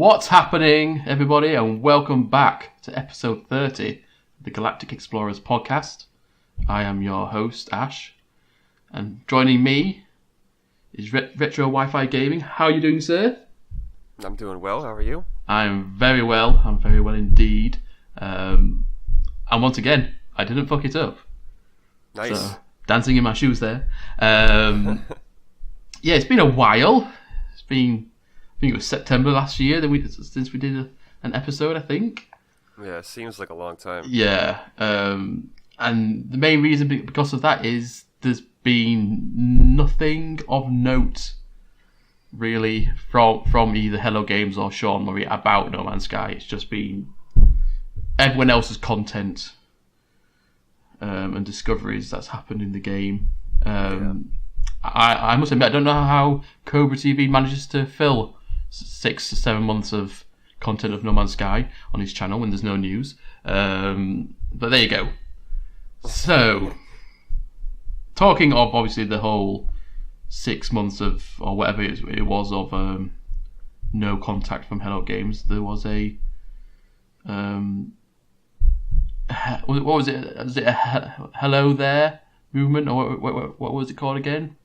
What's happening, everybody, and welcome back to episode 30 of the Galactic Explorers Podcast. I am your host, Ash, and joining me is Retro Wi-Fi Gaming. How are you doing, sir? I'm doing well. How are you? I'm very well. I'm very well indeed. And once again, I didn't fuck it up. Nice. So, dancing in my shoes there. Yeah, it's been a while. It's been, I think it was September last year since we did an episode, I think. Yeah, it seems like a long time. Yeah. And the main reason because of that is there's been nothing of note really from either Hello Games or Sean Murray about No Man's Sky. It's just been everyone else's content and discoveries that's happened in the game. I must admit, I don't know how Cobra TV manages to fill 6 to 7 months of content of No Man's Sky on his channel when there's no news. But there you go. So, talking of obviously the whole 6 months of, or whatever it was of no contact from Hello Games, there was a what was it? Was it a Hello There movement, or what was it called again?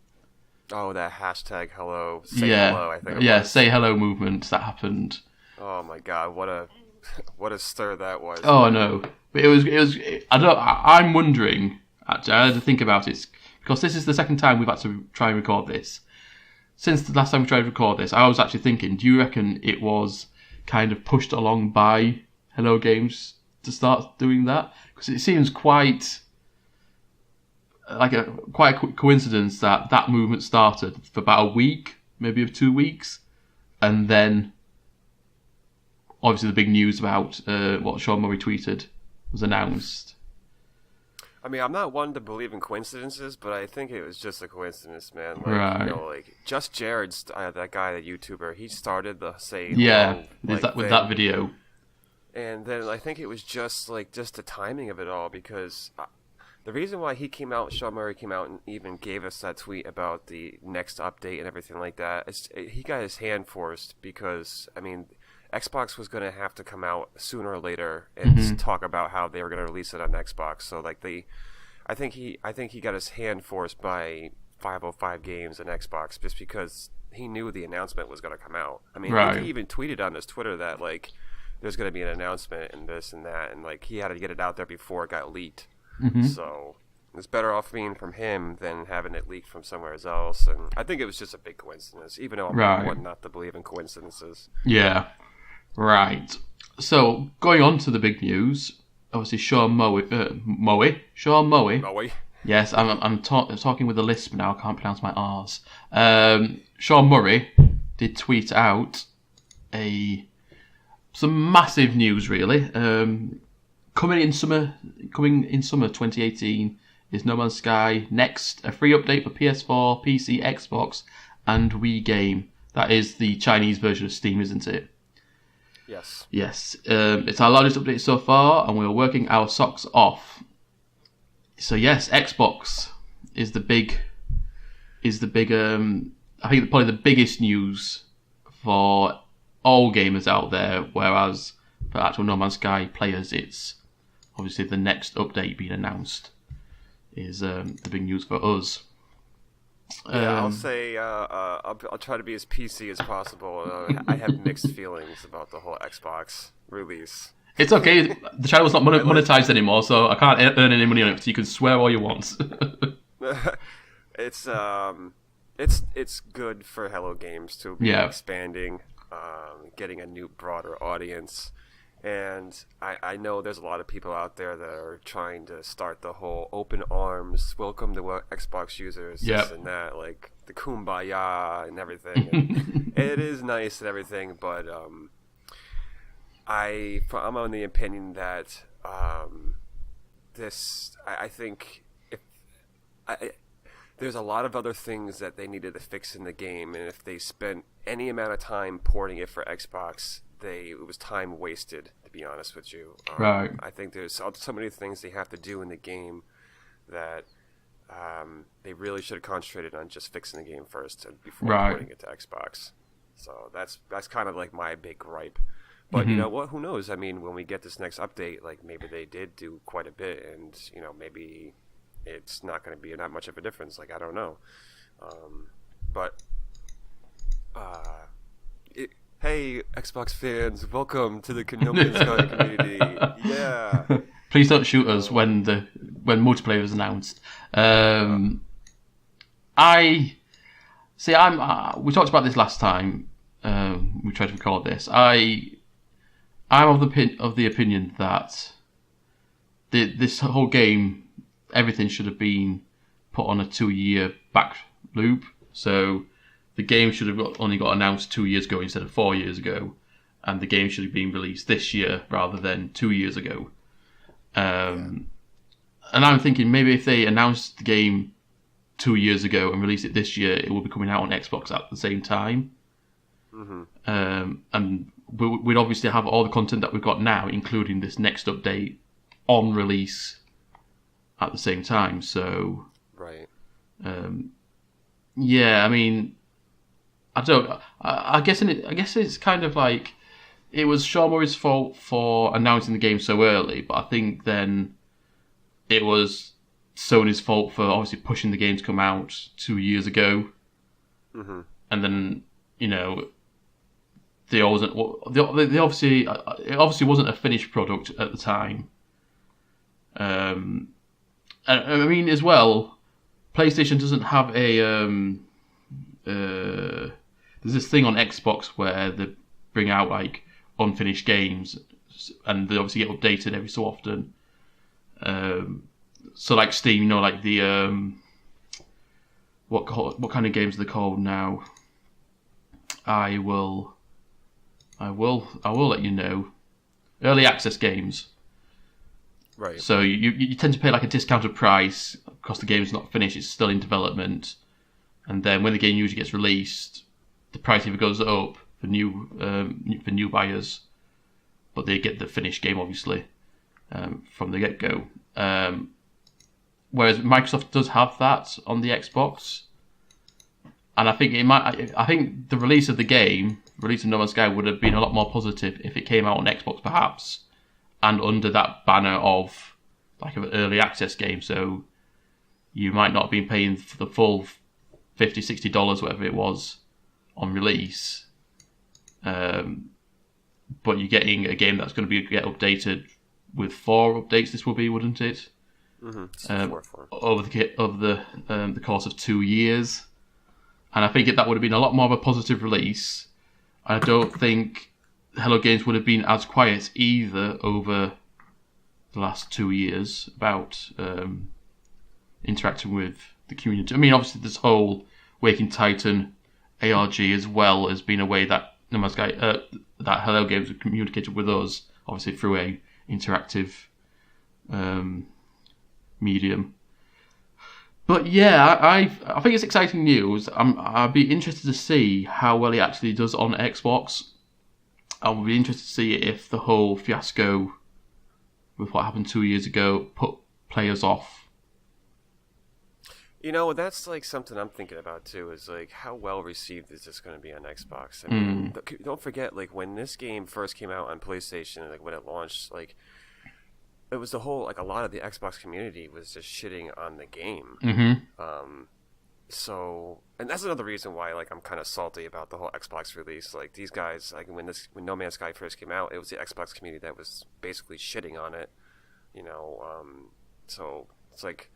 Oh, that hashtag hello, hello, I think. Yeah, say hello movement that happened. Oh my god, what a stir that was. Oh no, but it was. I'm wondering. Actually, I had to think about it because this is the second time we've had to try and record this. Since the last time we tried to record this, I was actually thinking, do you reckon it was kind of pushed along by Hello Games to start doing that? Because it seems quite a coincidence that movement started for about a week, maybe 2 weeks, and then obviously the big news about what Sean Murray tweeted was announced. I mean, I'm not one to believe in coincidences, but I think it was just a coincidence, man. Like, right. You know, like Just Jared's that guy, the YouTuber, he started the say yeah, hello, with that video. And then I think it was just the timing of it all, because the reason why Sean Murray came out and even gave us that tweet about the next update and everything like that, he got his hand forced because, I mean, Xbox was going to have to come out sooner or later and talk about how they were going to release it on Xbox. So I think he got his hand forced by 505 Games and Xbox just because he knew the announcement was going to come out. I mean, right. He even tweeted on his Twitter that there's going to be an announcement and this and that, and he had to get it out there before it got leaked. So it's better off being from him than having it leaked from somewhere else. And I think it was just a big coincidence, even though I'm one not to believe in coincidences. Yeah, right. So going on to the big news, obviously Sean Murray. Yes, I'm talking with a lisp now. I can't pronounce my R's. Sean Murray did tweet out some massive news, really. Coming in summer 2018 is No Man's Sky Next, a free update for PS4, PC, Xbox, and Wii game. That is the Chinese version of Steam, isn't it? Yes. Yes. It's our largest update so far, and we're working our socks off. So yes, Xbox is the big. I think probably the biggest news for all gamers out there. Whereas for actual No Man's Sky players, it's obviously the next update being announced is the big news for us. Yeah, I'll say I'll try to be as PC as possible. I have mixed feelings about the whole Xbox release. It's okay. The channel's not monetized anymore, so I can't earn any money on it. So you can swear all you want. It's good for Hello Games to be expanding, getting a new broader audience. And I know there's a lot of people out there that are trying to start the whole open arms, welcome to Xbox users, this and that, like the kumbaya and everything. And it is nice and everything, but I'm on the opinion that I think there's a lot of other things that they needed to fix in the game, and if they spent any amount of time porting it for Xbox, it was time wasted, to be honest with you. Right. I think there's so many things they have to do in the game that they really should have concentrated on just fixing the game first before porting it to Xbox. So that's kind of like my big gripe. But you know what? Who knows? I mean, when we get this next update, like maybe they did do quite a bit, and you know, maybe it's not going to be that much of a difference. Like I don't know. But hey, Xbox fans, welcome to the No Man's Sky community. Yeah. Please don't shoot us when multiplayer is announced. I see. We talked about this last time. We tried to record this. I'm of the opinion that this whole game, everything should have been put on a 2-year back loop. So the game should have only got announced 2 years ago instead of 4 years ago, and the game should have been released this year rather than 2 years ago. And I'm thinking maybe if they announced the game 2 years ago and released it this year, it will be coming out on Xbox at the same time. And we'd obviously have all the content that we've got now, including this next update, on release at the same time. So, right. Yeah, I mean, I guess it's kind of like it was Sean Murray's fault for announcing the game so early, but I think then it was Sony's fault for obviously pushing the game to come out 2 years ago, and then it obviously wasn't a finished product at the time. And I mean as well, PlayStation doesn't have a there's this thing on Xbox where they bring out like unfinished games, and they obviously get updated every so often. So like Steam, like the what kind of games are they called now? I will let you know. Early access games. Right. So you tend to pay like a discounted price because the game's not finished; it's still in development. And then when the game usually gets released, the price either goes up for new buyers, but they get the finished game obviously from the get-go. Whereas Microsoft does have that on the Xbox, and I think the release of the game, release of No Man's Sky, would have been a lot more positive if it came out on Xbox perhaps, and under that banner of like an early access game. So you might not have been paying for the full $50, $60, whatever it was, on release, but you're getting a game that's going to get updated with 4 updates. This will be, wouldn't it? Over the course of 2 years, and I think that would have been a lot more of a positive release. I don't think Hello Games would have been as quiet either over the last 2 years about interacting with the community. I mean, obviously, this whole Waking Titan ARG as well has been a way that No Man's Sky, that Hello Games have communicated with us, obviously through a interactive medium. But yeah, I think it's exciting news. I'd be interested to see how well it actually does on Xbox. I would be interested to see if the whole fiasco with what happened 2 years ago put players off. That's like something I'm thinking about too, is like how well received is this going to be on Xbox? I mean, don't forget, like when this game first came out on PlayStation, like when it launched, like it was the whole, like a lot of the Xbox community was just shitting on the game. So, and that's another reason why like I'm kind of salty about the whole Xbox release. Like these guys, like when No Man's Sky first came out, it was the Xbox community that was basically shitting on it. So it's like,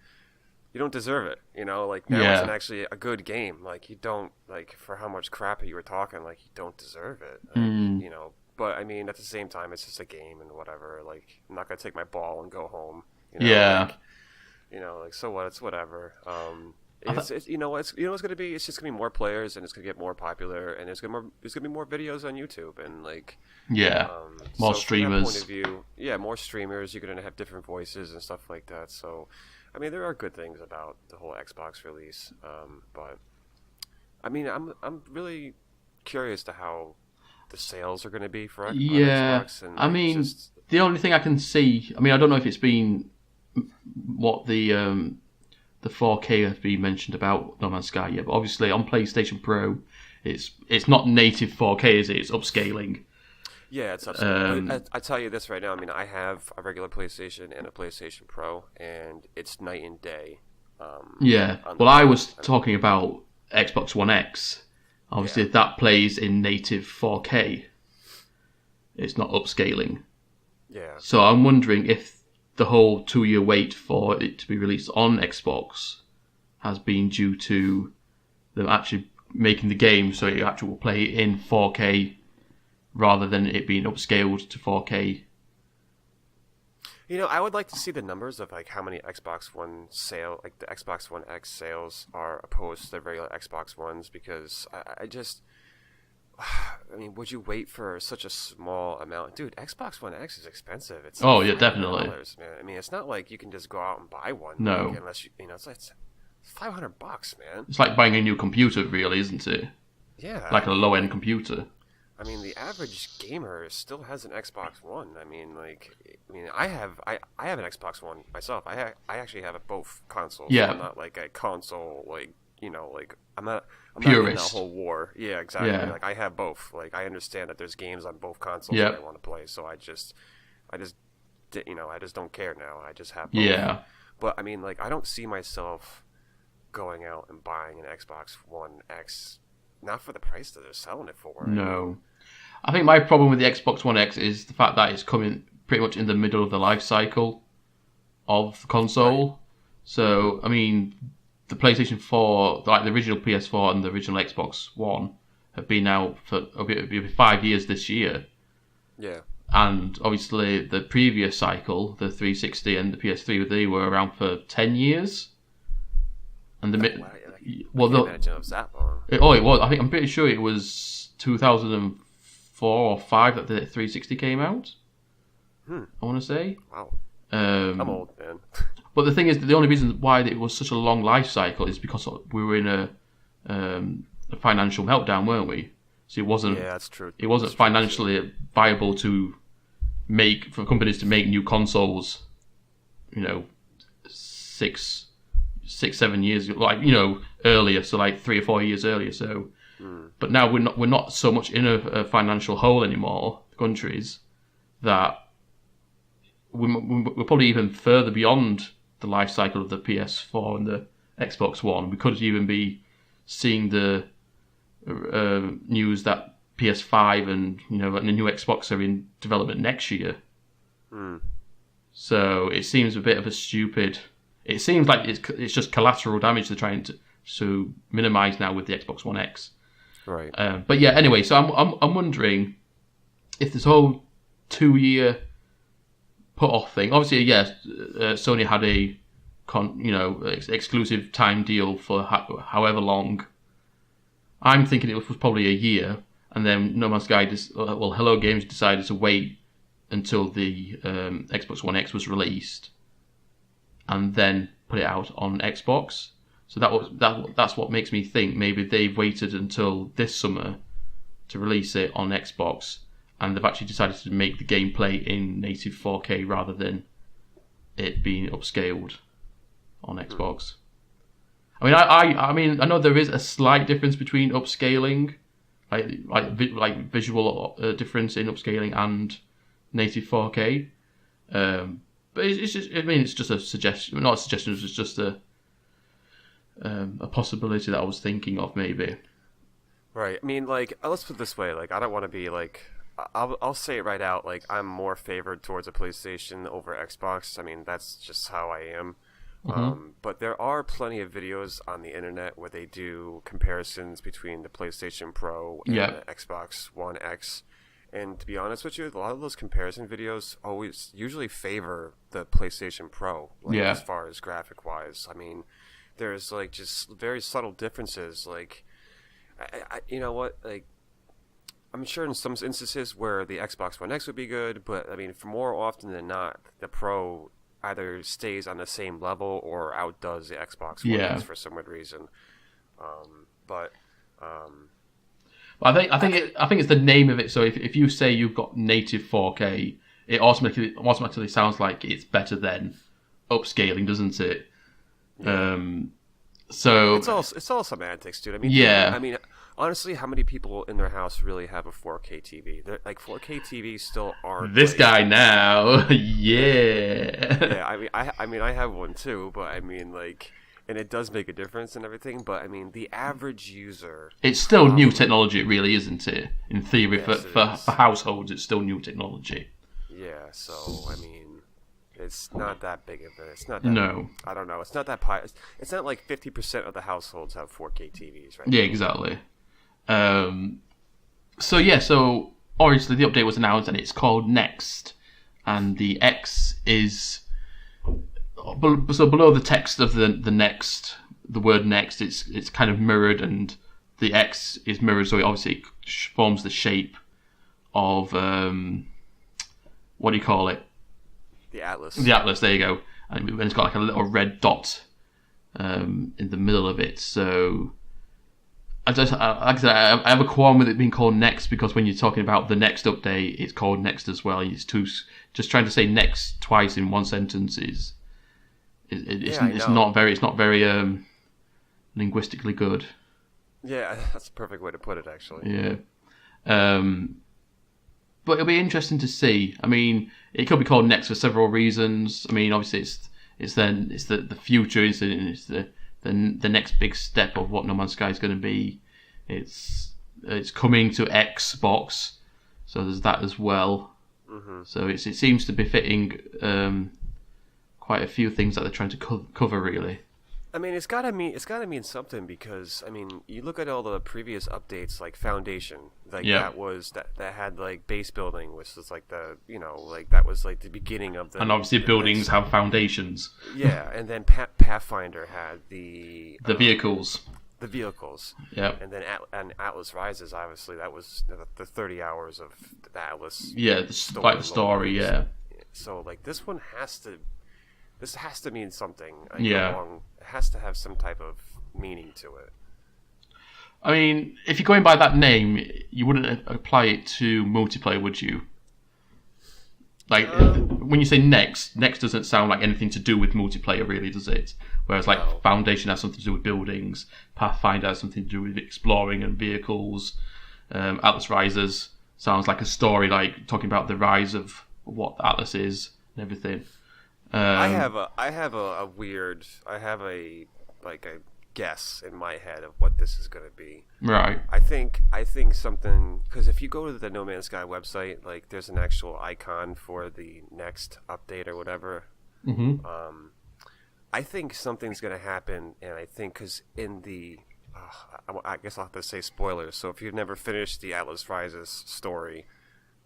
you don't deserve it, like now it's actually a good game. Like you don't, like for how much crap you were talking, like you don't deserve it, but I mean, at the same time, it's just a game and whatever. Like I'm not going to take my ball and go home. Like so what? It's whatever. It's what's going to be? It's just going to be more players, and it's going to get more popular, and there's going to be more videos on YouTube, and like more streamers. From that point of view, more streamers. You're going to have different voices and stuff like that. So, I mean, there are good things about the whole Xbox release, but I mean, I'm really curious to how the sales are going to be for Xbox. And I mean, the only thing I can see, I mean, I don't know if it's been what the 4K has been mentioned about No Man's Sky yet, but obviously on PlayStation Pro, it's not native 4K, is it? It's upscaling. Yeah, it's upscaling. I tell you this right now. I mean, I have a regular PlayStation and a PlayStation Pro, and it's night and day. Well, I was talking about Xbox One X. Obviously, that plays in native 4K. It's not upscaling. Yeah. So I'm wondering if the whole 2-year wait for it to be released on Xbox has been due to them actually making the game so it actually will play in 4K rather than it being upscaled to 4K. You know, I would like to see the numbers of like how many Xbox One the Xbox One X sales are opposed to the regular Xbox Ones, because I just, I mean, would you wait for such a small amount? Dude, Xbox One X is expensive. It's like definitely. Man. I mean, it's not like you can just go out and buy one. No. Like, unless it's like $500, man. It's like buying a new computer, really, isn't it? Yeah. Like a low-end computer. I mean, the average gamer still has an Xbox One. I have an Xbox One myself. I actually have both consoles. Yeah. So I'm not like a console, I'm not Purist. in that whole war. Yeah, exactly. Yeah. Like I have both. Like I understand that there's games on both consoles Yeah. that I want to play. So I just don't care now. I just have both. Yeah. But I mean, like, I don't see myself going out and buying an Xbox One X. Not for the price that they're selling it for. No. I think my problem with the Xbox One X is the fact that it's coming pretty much in the middle of the life cycle of the console. Right. So, I mean, the PlayStation 4, like the original PS4 and the original Xbox One, have been out for it'll be 5 years this year. Yeah. And obviously the previous cycle, the 360 and the PS3, they were around for 10 years. And the I can't imagine it was that long. It was. I'm pretty sure it was 2004 or 5 that the 360 came out. I want to say. Wow. I'm old, man. But the thing is, the only reason why it was such a long life cycle is because we were in a financial meltdown, weren't we? So it wasn't. Yeah, that's true. It wasn't financially viable for companies to make new consoles. 6-7 years, earlier, so like 3 or 4 years earlier. So, but now we're not so much in a financial hole anymore. The countries that we're probably even further beyond the life cycle of the PS4 and the Xbox One. We could even be seeing the news that PS5 and the new Xbox are in development next year. So it seems a bit of a stupid. It seems like it's just collateral damage they're trying to minimize now with the Xbox One X. Right. But yeah, anyway, so I'm wondering if this whole 2-year put off thing. Obviously, yes, Sony had a exclusive time deal for however long. I'm thinking it was probably a year, and then No Man's Sky, Hello Games decided to wait until the Xbox One X was released, and then put it out on Xbox. So that's what makes me think maybe they've waited until this summer to release it on Xbox, and they've actually decided to make the gameplay in native 4K rather than it being upscaled on Xbox. I mean, I know there is a slight difference between upscaling, like visual difference in upscaling and native 4K. But it's just, it's just a suggestion. Not a suggestion. It's just a possibility that I was thinking of, maybe. Right. I mean, let's put it this way. I don't want to be I'll say it right out. I'm more favored towards a PlayStation over Xbox. I mean, that's just how I am. Mm-hmm. But there are plenty of videos on the internet where they do comparisons between the PlayStation Pro and the Xbox One X. And to be honest with you, a lot of those comparison videos usually favor the PlayStation Pro, as far as graphic wise. I mean, there's just very subtle differences. You know what? I'm sure in some instances where the Xbox One X would be good, but I mean, for more often than not, the Pro either stays on the same level or outdoes the Xbox One X for some weird reason. I think it's the name of it. So if you say you've got native 4K, it automatically sounds like it's better than upscaling, doesn't it? Yeah. So it's all semantics, dude. I mean, honestly, how many people in their house really have a 4K TV? They're, like 4K TVs still aren't. This like, guy now, yeah. Yeah, I mean, I have one too, but I mean, like, and it does make a difference and everything. But I mean, the average user, It's still new technology, really, isn't it? In theory, Yes, for households, it's still new technology. yeah. So I mean, it's not that big of a. It's not that. No. I don't know. It's not that. It's not like 50% of the households have 4K TVs, right? Yeah, exactly. So obviously the update was announced, and it's called Next, and the X is so below the text of the next, the word next, it's kind of mirrored, and the X is mirrored, so it obviously forms the shape of what do you call it? The Atlas. The Atlas. There you go. And it's got like a little red dot in the middle of it. So like I said, I have a qualm with it being called Next, because when you're talking about the next update, it's called Next as well. It's just trying to say Next twice in one sentence it's not very linguistically good. Yeah, that's the perfect way to put it, actually. Yeah. But it'll be interesting to see. I mean, it could be called Next for several reasons. I mean, obviously it's the future. It's the next big step of what No Man's Sky is going to be. It's coming to Xbox, so there's that as well. Mm-hmm. So it seems to be fitting quite a few things that they're trying to cover, really. I mean, it's gotta mean something, because I mean, you look at all the previous updates, like Foundation, like that had like base building, which was like that was like the beginning of the. And obviously, buildings have foundations. Yeah, and then Pathfinder had the vehicles. The vehicles. Yeah. And then Atlas Rises, obviously, that was the 30 hours of the Atlas. Yeah, the story. Yeah. So like this has to mean something. Like, yeah. It has to have some type of meaning to it. I mean, if you're going by that name, you wouldn't apply it to multiplayer, would you? Like, when you say Next doesn't sound like anything to do with multiplayer, really, does it? Whereas, like, no. Foundation has something to do with buildings, Pathfinder has something to do with exploring and vehicles, Atlas Rises sounds like a story, like, talking about the rise of what Atlas is and everything. I have a guess in my head of what this is going to be. Right. I think something, because if you go to the No Man's Sky website, like there's an actual icon for the next update or whatever. Mm-hmm. I think something's going to happen, and I think because in the, I guess I'll have to say spoilers. So if you've never finished the Atlas Rises story,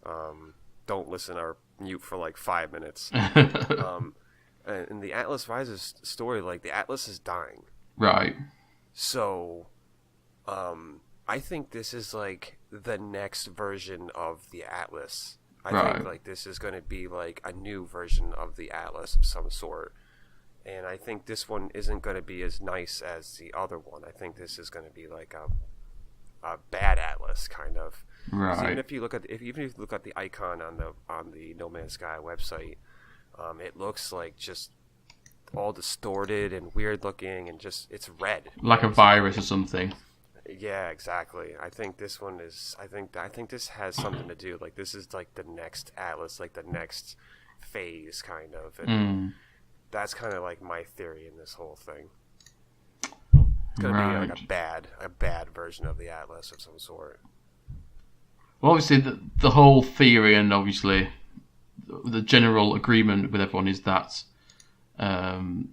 don't listen or mute for like 5 minutes. In the Atlas Rises story, like the Atlas is dying. Right. So, I think this is like the next version of the Atlas. I think like this is going to be like a new version of the Atlas of some sort. And I think this one isn't going to be as nice as the other one. I think this is going to be like a bad Atlas kind of. Right. So even if you look at the icon on the No Man's Sky website, it looks like just all distorted and weird looking, and just it's red, like a virus or something. Yeah, exactly. I think this one is. I think this has something to do. Like this is like the next Atlas, like the next phase, kind of. And that's kind of like my theory in this whole thing. It's gonna be like a bad version of the Atlas of some sort. Well, obviously, the whole theory and obviously the general agreement with everyone is that No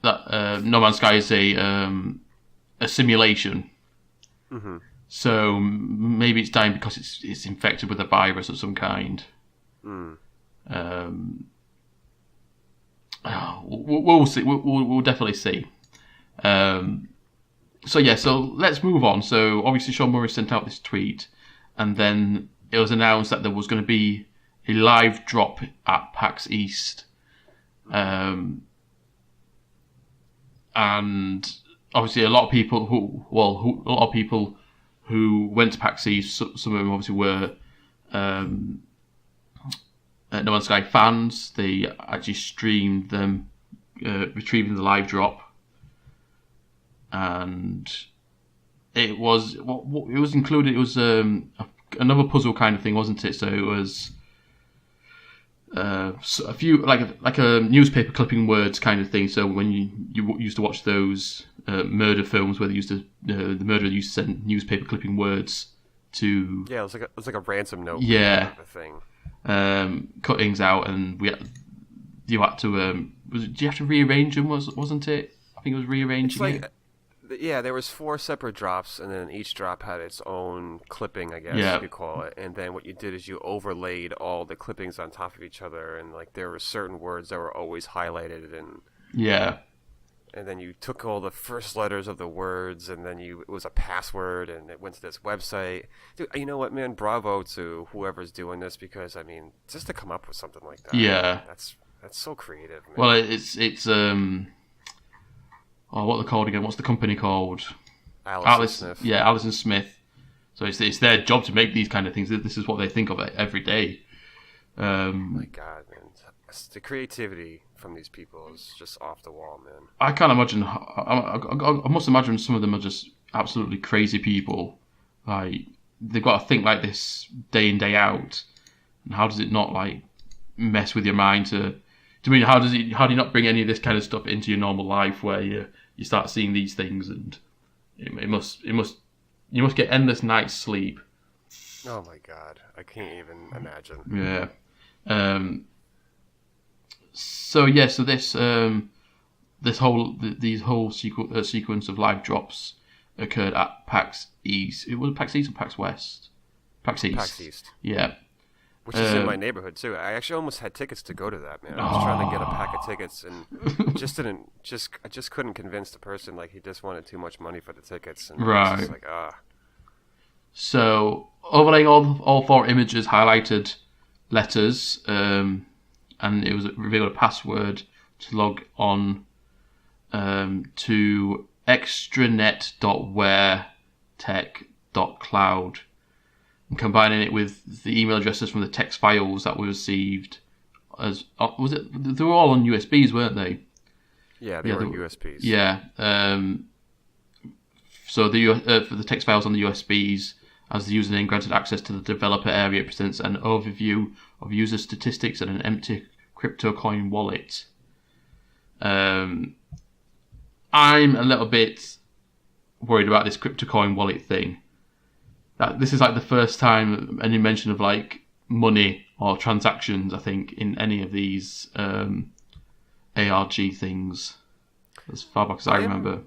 Man's Sky is a simulation. Mm-hmm. So maybe it's dying because it's infected with a virus of some kind. We'll see. We'll definitely see. So let's move on. So obviously Sean Murray sent out this tweet, and then it was announced that there was going to be a live drop at PAX East, and obviously a lot of people who went to PAX East, some of them obviously were No Man's Sky fans. They actually streamed them retrieving the live drop. And it was what it was included. It was another puzzle kind of thing, wasn't it? So it was a few like a newspaper clipping words kind of thing. So when you used to watch those murder films where they used to the murderer used to send newspaper clipping words to it was like a ransom note. Yeah, kind of thing. Cuttings out, and you had to do you have to rearrange them? Wasn't it? I think it was rearranging it. Yeah, there was 4 separate drops, and then each drop had its own clipping, I guess you could call it. And then what you did is you overlaid all the clippings on top of each other, and like there were certain words that were always highlighted, and and then you took all the first letters of the words, and then it was a password, and it went to this website. Dude, you know what, man? Bravo to whoever's doing this, because I mean, just to come up with something like that, that's so creative, man. Well, it's what they're called again? What's the company called? Smith. Yeah, Allison Smith. So it's their job to make these kind of things. This is what they think of every day. My God, man, the creativity from these people is just off the wall, man. I can't imagine. I must imagine some of them are just absolutely crazy people. Like they've got to think like this day in day out. And how does it not like mess with your mind to? I mean, how do you not bring any of this kind of stuff into your normal life where you start seeing these things, and you must get endless nights sleep. Oh my God, I can't even imagine. Yeah. So this whole sequence of live drops occurred at PAX East. It was PAX East or PAX West? PAX East. PAX East. Yeah. Which is in my neighborhood too. I actually almost had tickets to go to that, man. I was trying to get a pack of tickets, and I just couldn't convince the person. Like he just wanted too much money for the tickets, and right. Just like So overlaying all 4 images highlighted letters, and it was revealed a password to log on to extranet.weartech.cloud. And combining it with the email addresses from the text files that we received, they were all on USBs, weren't they? Yeah, they were USBs. Yeah. So for the text files on the USBs, as the username granted access to the developer area, it presents an overview of user statistics and an empty crypto coin wallet. I'm a little bit worried about this crypto coin wallet thing. This is like the first time any mention of like money or transactions, I think, in any of these ARG things, as far back as I remember.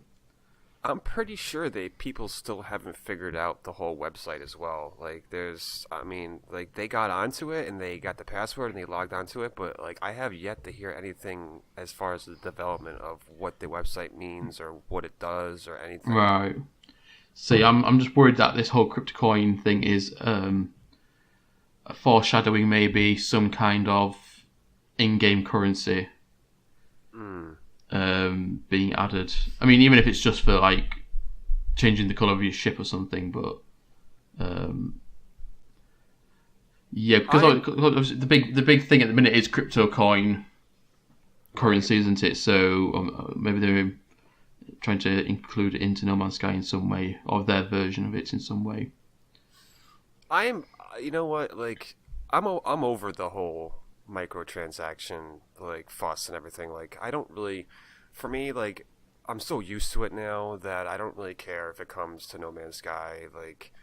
I'm pretty sure people still haven't figured out the whole website as well. Like they got onto it and they got the password and they logged onto it, but like I have yet to hear anything as far as the development of what the website means or what it does or anything. Right. See, I'm just worried that this whole crypto coin thing is foreshadowing maybe some kind of in-game currency being added. I mean, even if it's just for like changing the colour of your ship or something, but because the big thing at the minute is crypto coin currency, isn't it? So maybe they're trying to include it into No Man's Sky in some way, or their version of it in some way. You know what, like, I'm over the whole microtransaction, like, fuss and everything. Like, I don't really, for me, like, I'm so used to it now that I don't really care if it comes to No Man's Sky. Like,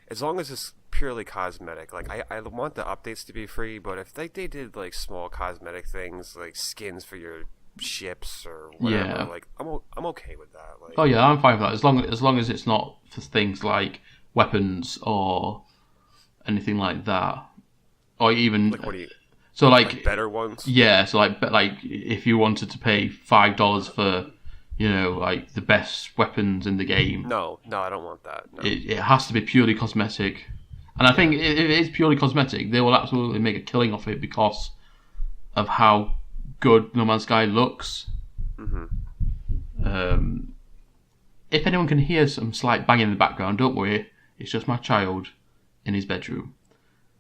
as long as it's purely cosmetic. Like, I want the updates to be free, but if they did, like, small cosmetic things, like skins for your ships or whatever, like I'm okay with that. Like, I'm fine with that as long as it's not for things like weapons or anything like that, or even like, what do you, so like better ones. Yeah, so like if you wanted to pay $5 for like the best weapons in the game. No, I don't want that. No. It has to be purely cosmetic, and I think if it is purely cosmetic, they will absolutely make a killing off it because of how good No Man's Sky looks. Mm-hmm. If anyone can hear some slight banging in the background, don't worry, it's just my child in his bedroom.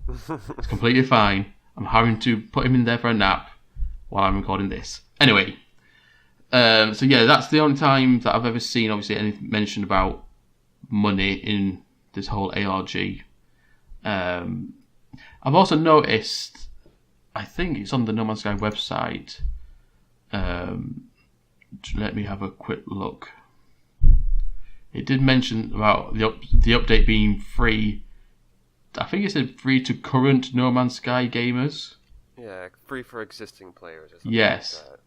It's completely fine. I'm having to put him in there for a nap while I'm recording this. Anyway, so yeah, that's the only time that I've ever seen, obviously, any mention about money in this whole ARG. I've also noticed, I think it's on the No Man's Sky website. Let me have a quick look. It did mention about the update being free. I think it said free to current No Man's Sky gamers. Yeah, free for existing players. Or something yes. Like that.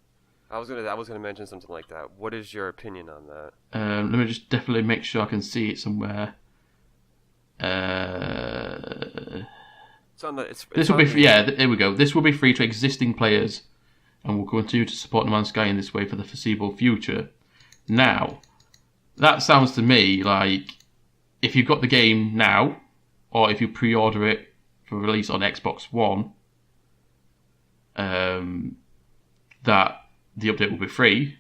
I was gonna mention something like that. What is your opinion on that? Let me just definitely make sure I can see it somewhere. This will be here we go. This will be free to existing players, and will continue to support No Man's Sky in this way for the foreseeable future. Now, that sounds to me like if you've got the game now, or if you pre-order it for release on Xbox One, that the update will be free.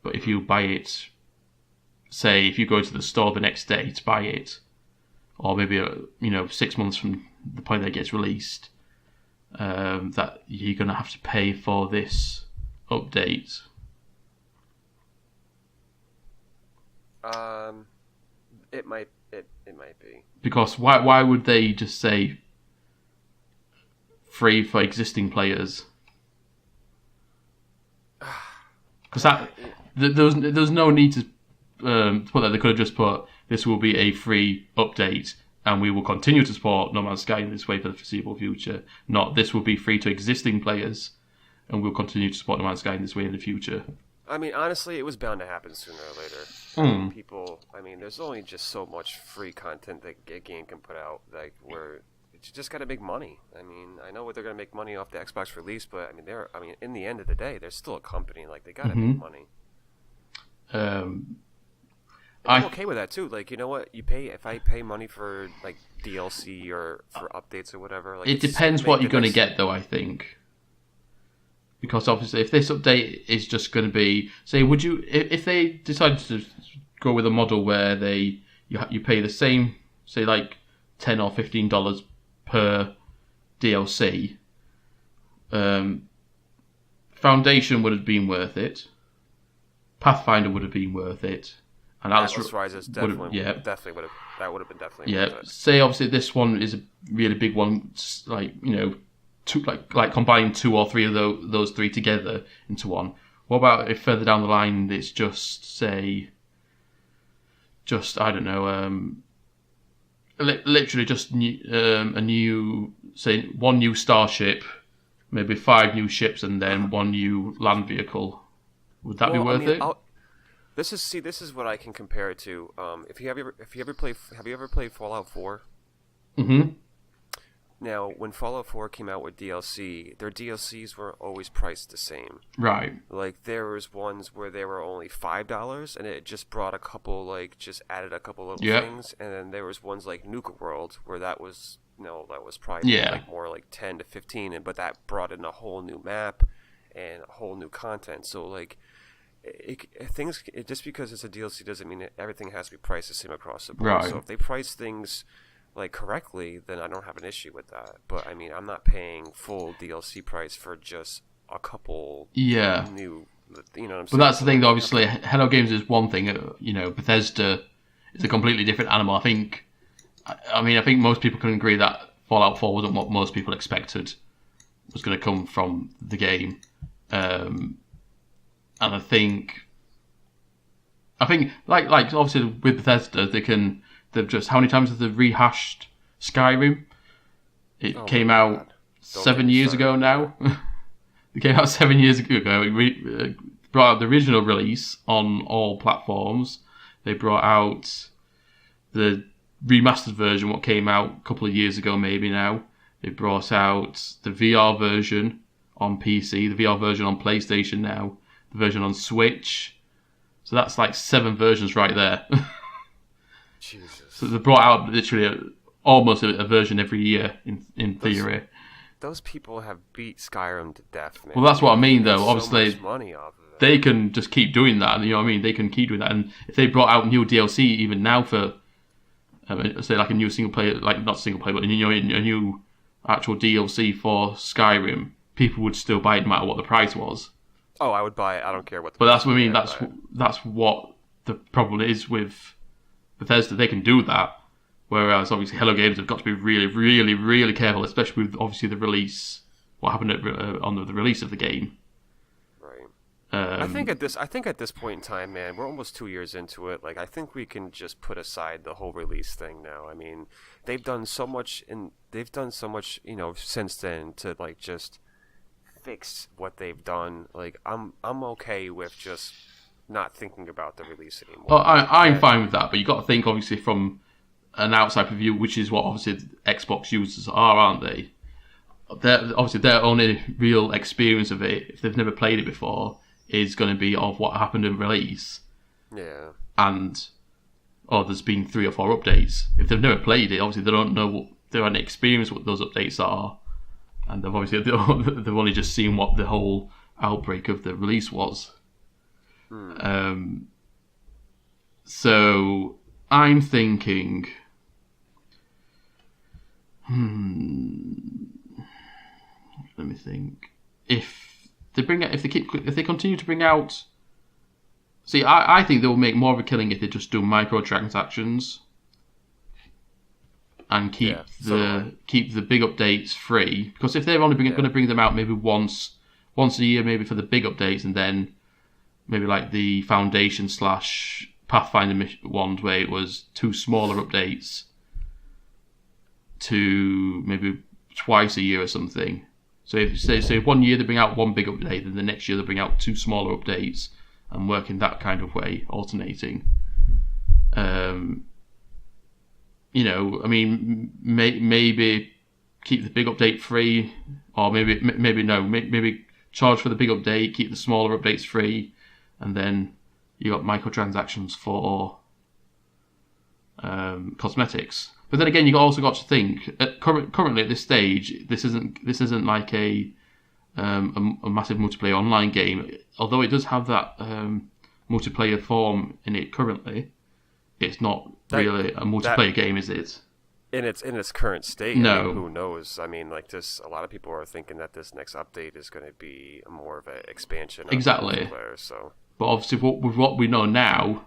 But if you buy it, say if you go to the store the next day to buy it, or maybe 6 months from the point that it gets released, that you're going to have to pay for this update. It might be. Because why would they just say free for existing players? Because there's no need to put that. They could have just put, this will be a free update and we will continue to support No Man's Sky in this way for the foreseeable future. Not, this will be free to existing players and we'll continue to support No Man's Sky in this way in the future. I mean, honestly, it was bound to happen sooner or later. People, there's only just so much free content that a game can put out, like, where you just got to make money. I mean, I know they're going to make money off the Xbox release, but in the end of the day, they're still a company. Like, they got to make money. I'm okay with that too. Like, you know what? If I pay money for like DLC or for updates or whatever. Like, it depends what you're going to get, though. I think. Because obviously, if this update is just going to be, say, would you, if they decided to go with a model where you pay the same, say, like $10 or $15 per DLC, Foundation would have been worth it, Pathfinder would have been worth it, and Atlas Rises definitely would have been definitely worth it. Say obviously this one is a really big one, like like combining 2 or 3 of those 3 together into one. What about if further down the line it's just I don't know, literally just a new, say, 1 new starship, maybe 5 new ships, and then 1 new land vehicle. Would that be worth it? This is what I can compare it to. Have you ever played Fallout 4? Mm-hmm. Now, when Fallout 4 came out with DLC, their DLCs were always priced the same. Right. Like, there was ones where they were only $5, and it just brought just added a couple little things. And then there was ones like Nuka World, where that was probably like more like 10 to 15, but that brought in a whole new map and a whole new content. So, like, just because it's a DLC doesn't mean that everything has to be priced the same across the board. Right. So if they price things like correctly, then I don't have an issue with that. But I mean, I'm not paying full DLC price for just a couple new, you know what I'm saying? But that's the thing, though, obviously, Hello Games is one thing, Bethesda is a completely different animal. I think most people can agree that Fallout 4 wasn't what most people expected was going to come from the game. And I think like obviously with Bethesda, they've just, how many times have they rehashed Skyrim? It came out 7 years ago now. It came out 7 years ago. It brought out the original release on all platforms. They brought out the remastered version, what came out a couple of years ago maybe now. They brought out the VR version on PC, the VR version on PlayStation now, the version on Switch. So that's like 7 versions right there. Jesus. So they brought out literally almost a version every year in theory. Those people have beat Skyrim to death, man. Well, that's what I mean, though. Obviously, so much money off of it. They can just keep doing that. You know what I mean? They can keep doing that. And if they brought out new DLC even now for, say, like a new single player, like not single player, but a new actual DLC for Skyrim, people would still buy it no matter what the price was. Oh, I would buy it. I don't care what the But price that's what I mean. is. That's what the problem is with Bethesda, they can do that. Whereas obviously Hello Games have got to be really, really, really careful, especially with obviously the release, what happened on the release of the game. Right. I think at this point in time, man, we're almost 2 years into it. Like, I think we can just put aside the whole release thing now. I mean, they've done so much, since then to like just fix what they've done. Like, I'm okay with just not thinking about the release anymore. Oh, I'm fine with that, but you got to think obviously from an outside review, which is what obviously Xbox users are, aren't they? Their only real experience of it, if they've never played it before, is going to be of what happened in release. Yeah. And there's been 3 or 4 updates. If they've never played it, obviously they don't know, they haven't experienced what those updates are, and they've only just seen what the whole outbreak of the release was. So I'm thinking, let me think. If they continue to bring out, I think they'll make more of a killing if they just do microtransactions and keep the big updates free. Because if they're only going to bring them out maybe once a year, maybe for the big updates, and then maybe like the Foundation / Pathfinder ones where it was 2 smaller updates to maybe twice a year or something. So if 1 year they bring out 1 big update, then the next year they bring out 2 smaller updates, and work in that kind of way, alternating. Maybe keep the big update free, or maybe charge for the big update, keep the smaller updates free, and then you got microtransactions for cosmetics. But then again, you also got to think currently at this stage, this isn't like a massive multiplayer online game. Although it does have that multiplayer form in it currently, it's not really a multiplayer game, is it? In its current state, no. I mean, who knows? I mean, like this, a lot of people are thinking that this next update is going to be more of an expansion. Exactly. Of multiplayer, so. But obviously, with what we know now,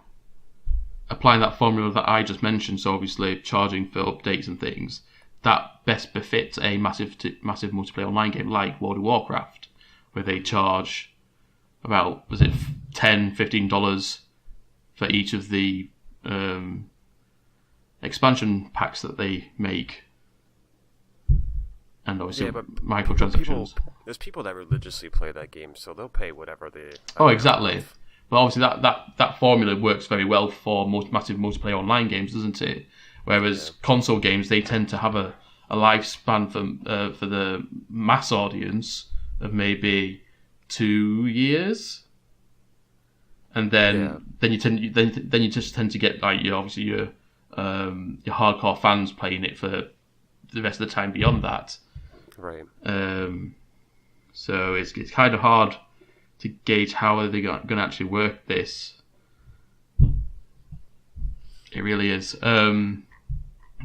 applying that formula that I just mentioned, so obviously charging for updates and things, that best befits a massive multiplayer online game like World of Warcraft, where they charge about, was it $10, $15 for each of the expansion packs that they make, and obviously microtransactions. There's people that religiously play that game, so they'll pay whatever they. Oh, exactly. But obviously that formula works very well for massive multiplayer online games, doesn't it? Whereas console games, they tend to have a lifespan for the mass audience of maybe 2 years, and then you just tend to get like your hardcore fans playing it for the rest of the time beyond that. Right. So it's kind of hard to gauge how are they going to actually work this. It really is.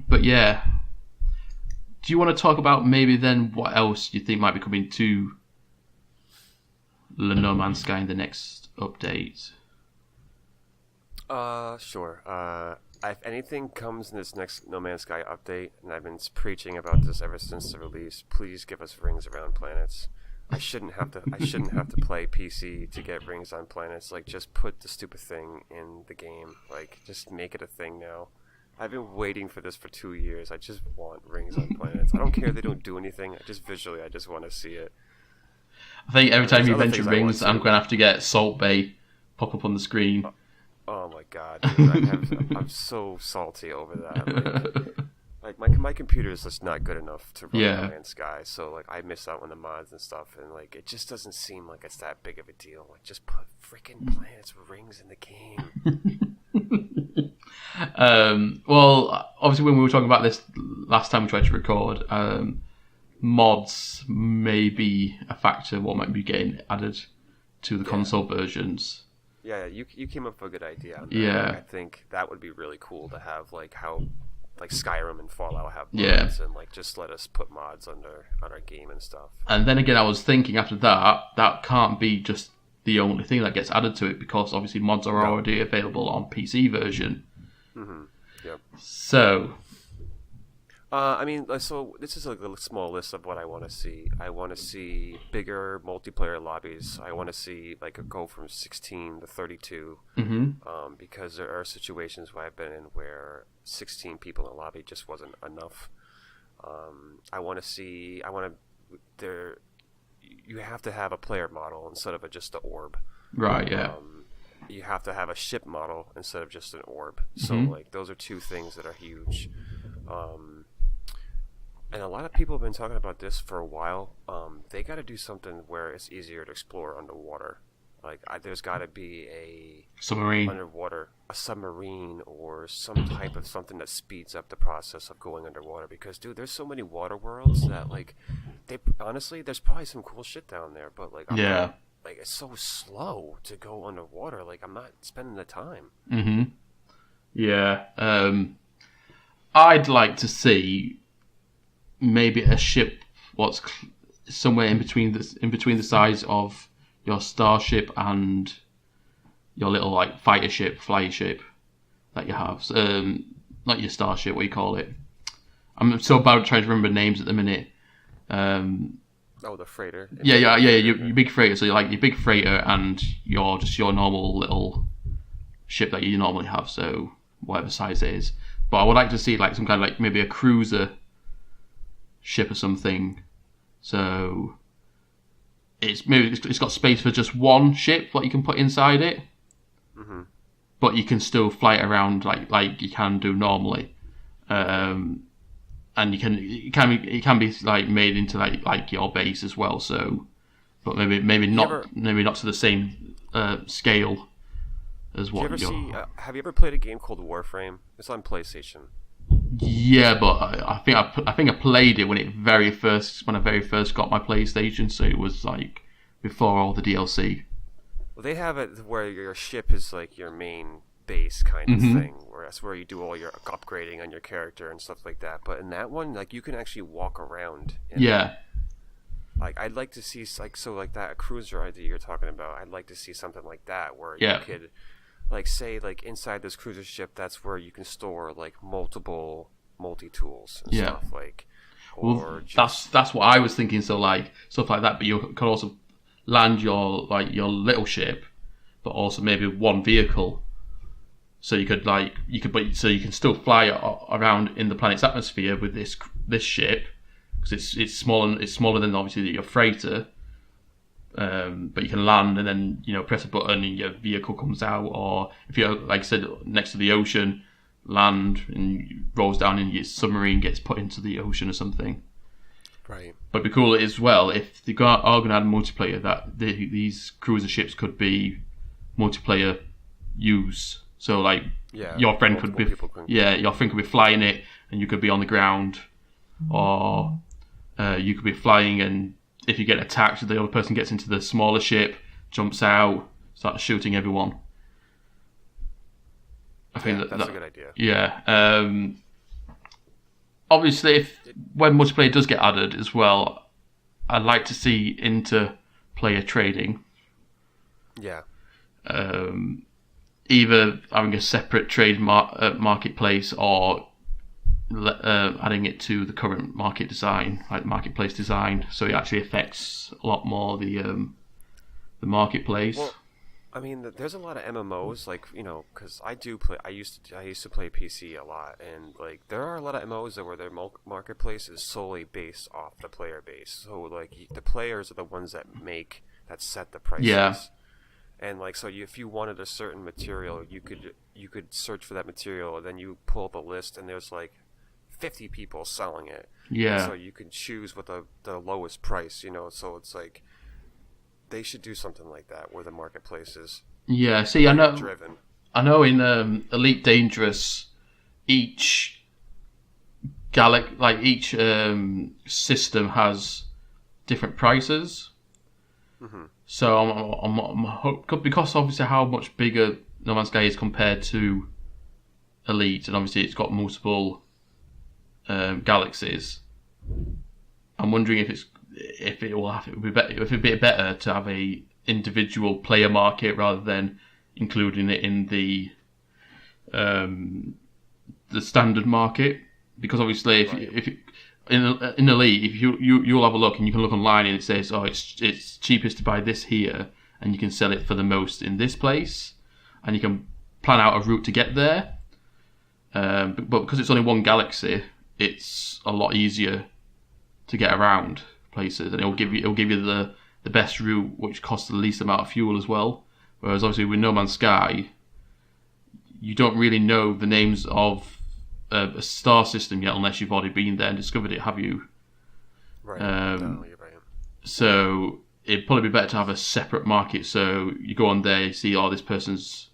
But yeah, do you want to talk about maybe then what else you think might be coming to No Man's Sky in the next update? Sure. If anything comes in this next No Man's Sky update, and I've been preaching about this ever since the release, please give us rings around planets. I shouldn't have to play PC to get rings on planets. Like, just put the stupid thing in the game. Like, just make it a thing now. I've been waiting for this for 2 years. I just want rings on planets. I don't care if they don't do anything. I just want to see it. I think every time you mention rings, I'm going to have to get Salt Bay pop up on the screen. Oh my god, dude. I'm so salty over that. Like my computer is just not good enough to run No Man's Sky, so like I miss out on the mods and stuff, and like it just doesn't seem like it's that big of a deal. Like, just put freaking planets rings in the game. Well, obviously when we were talking about this last time we tried to record, mods may be a factor what might be getting added to the console versions. Yeah, you came up with a good idea on that. Yeah. Like, I think that would be really cool to have, like how like Skyrim and Fallout have mods, and like just let us put mods on our game and stuff. And then again, I was thinking after that can't be just the only thing that gets added to it, because obviously mods are already available on PC version. Mm-hmm. Yep. So, I mean, so this is like a small list of what I want to see. I want to see bigger multiplayer lobbies. I want to see like a go from 16 to 32. Because there are situations where I've been in where 16 people in a lobby just wasn't enough. You have to have a player model instead of just an orb. right, yeah. You have to have a ship model instead of just an orb. So like those are two things that are huge. And a lot of people have been talking about this for a while. They got to do something where it's easier to explore underwater. Like there's got to be a Submarine. a submarine or some type of something that speeds up the process of going underwater. Because dude, there's so many water worlds that like honestly, there's probably some cool shit down there, but like like it's so slow to go underwater. Like I'm not spending the time. Yeah. I'd like to see maybe a ship somewhere in between the size of your starship and your little like fighter ship, flyer ship that you have. Not your starship, what do you call it? I'm so bad at trying to remember names at the minute. The freighter. Yeah. Your big freighter. So you're like your big freighter and your normal little ship that you normally have. So whatever size it is. But I would like to see like some kind of like maybe a cruiser ship or something. So it's got space for just one ship that you can put inside it. But you can still fly it around like you can do normally. And it can be like made into like your base as well. So, but maybe not to the same scale as what. Have you ever played a game called Warframe? It's on PlayStation. Yeah, but I think I played it when I very first got my PlayStation. So it was like before all the DLC. Well, they have it where your ship is like your main base kind of thing, where that's where you do all your upgrading on your character and stuff like that. But in that one, like you can actually walk around. Like I'd like to see like that cruiser idea you're talking about. I'd like to see something like that where you could, like say like inside this cruiser ship, that's where you can store like multiple multi-tools and stuff like. That's what I was thinking. So like stuff like that, but you could also land your little ship, but also maybe one vehicle. So you can still fly around in the planet's atmosphere with this ship because it's smaller than obviously your freighter. But you can land and then press a button and your vehicle comes out, or if you're like I said next to the ocean, land and rolls down and your submarine gets put into the ocean or something. Right. But it'd be cool as well if they are going to add multiplayer that these cruiser ships could be multiplayer use. So like your friend could be flying it and you could be on the ground, or you could be flying and if you get attacked, the other person gets into the smaller ship, jumps out, starts shooting everyone. I think that's a good idea. Yeah. Obviously, when multiplayer does get added as well, I'd like to see interplayer trading. Yeah. Either having a separate trade marketplace or adding it to the current market design, like marketplace design, so it actually affects a lot more the marketplace. Well, I mean, there's a lot of MMOs, like because I used to play PC a lot, and like there are a lot of MMOs where their marketplace is solely based off the player base. So like the players are the ones that set the prices. Yeah. And like so, if you wanted a certain material, you could search for that material, and then you pull up a list, and there's like 50 people selling it. Yeah. And so you can choose what the lowest price, So it's like they should do something like that where the marketplace is. Yeah. See, I know. Driven. I know in Elite Dangerous, each system has different prices. Mm-hmm. So I'm because obviously how much bigger No Man's Sky is compared to Elite, and obviously it's got multiple galaxies. I'm wondering if it'd be better to have a individual player market rather than including it in the the standard market, because obviously if in Elite, if you'll have a look and you can look online and it says, oh, it's cheapest to buy this here, and you can sell it for the most in this place, and you can plan out a route to get there. But because it's only one galaxy, it's a lot easier to get around places, and it'll give you the best route, which costs the least amount of fuel as well. Whereas obviously with No Man's Sky, you don't really know the names of a star system yet unless you've already been there and discovered it, have you? Right. No, you're right. So it'd probably be better to have a separate market. So you go on there, you see, oh, this person's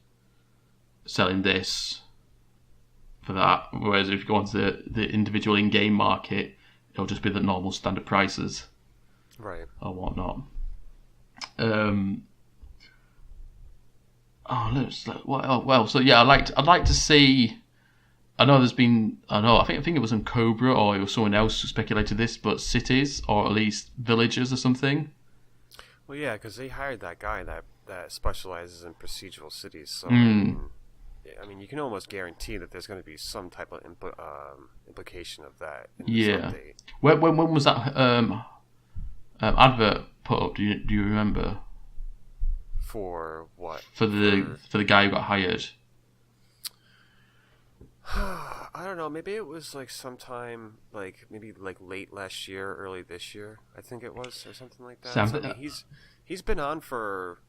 selling this for that. Whereas if you go onto the individual in-game market, it'll just be the normal standard prices, right, or whatnot. So yeah, I'd like to see. I think it was on Cobra, or it was someone else who speculated this, but cities, or at least villages or something. Well, yeah, because they hired that guy that specializes in procedural cities. So I mean, you can almost guarantee that there's going to be some type of implication of that in this update. When was that advert put up? Do you remember? For what? For the guy who got hired. I don't know. Maybe it was like sometime, maybe late last year, early this year. I think it was, or something like that. I mean, he's been on for